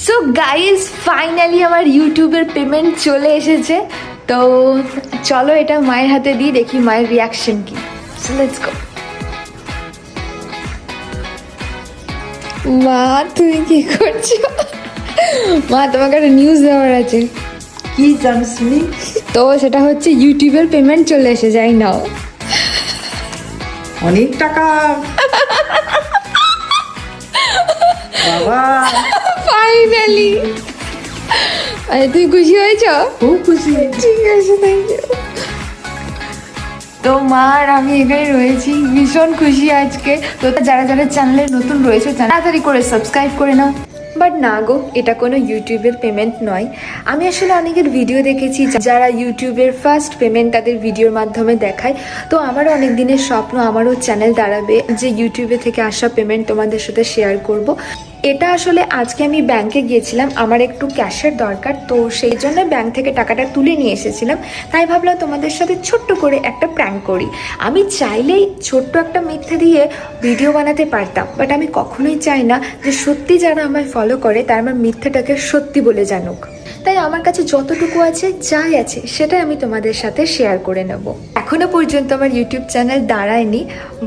So guys finally আমার ইউটিউবের payment চলে এসেছে। তো চলো এটা মায়ের হাতে দিয়ে দেখি মায়ের রিয়াকশন কি। So let's go. মা তুমি কি করছো? মা তোমাকে একটা নিউজ দেওয়ার আছে। কি জানিস নি? তো সেটা হচ্ছে ইউটিউবের পেমেন্ট চলে এসে যাই নাও। অনেক টাকা বাবা, ফাইনালি। আরে তুই খুশি হয়েছ? খুব খুশি। ঠিক আছে, থ্যাংক ইউ। তো মা আর আমি এখানে রয়েছি, ভীষণ খুশি আজকে। তো যারা যারা চ্যানেলে নতুন রয়েছে তাড়াতাড়ি করে সাবস্ক্রাইব করে নাও। বাট না গো, এটা কোনো ইউটিউবের পেমেন্ট নয়। আমি আসলে অনেকের ভিডিও দেখেছি যারা ইউটিউবের ফার্স্ট পেমেন্ট তাদের ভিডিওর মাধ্যমে দেখায়। তো আমারও অনেক দিনের স্বপ্ন, আমারও চ্যানেল দাঁড়াবে যে ইউটিউবে থেকে আসা পেমেন্ট তোমাদের সাথে শেয়ার করব। এটা আসলে আজকে আমি ব্যাংকে গিয়েছিলাম, আমার একটু ক্যাশের দরকার, তো সেই জন্য ব্যাংক থেকে টাকাটা তুলে নিয়ে এসেছিলাম। তাই ভাবলাম তোমাদের সাথে ছোট্ট করে একটা প্র্যাঙ্ক করি। আমি চাইলেই ছোট্ট একটা মিথ্যে দিয়ে ভিডিও বানাতে পারতাম, বাট আমি কখনোই চাই না যে সত্যি যারা আমায় ফলো করে তারা আমার মিথ্যেটাকে সত্যি বলে জানুক। তাই আমার কাছে যতটুকু আছে, যাই আছে, সেটাই আমি তোমাদের সাথে শেয়ার করে নেব। এখনো পর্যন্ত আমার ইউটিউব চ্যানেল দাঁড়ায়নি,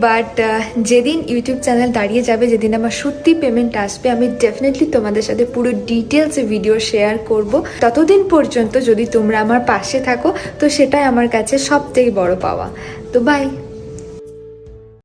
বাট যেদিন ইউটিউব চ্যানেল দাঁড়িয়ে যাবে, যেদিন আমার সত্যি পেমেন্ট আসবে, আমি ডেফিনেটলি তোমাদের সাথে পুরো ডিটেলসে ভিডিও শেয়ার করব। ততদিন পর্যন্ত যদি তোমরা আমার পাশে থাকো, তো সেটাই আমার কাছে সবথেকে বড় পাওয়া। তো বাই।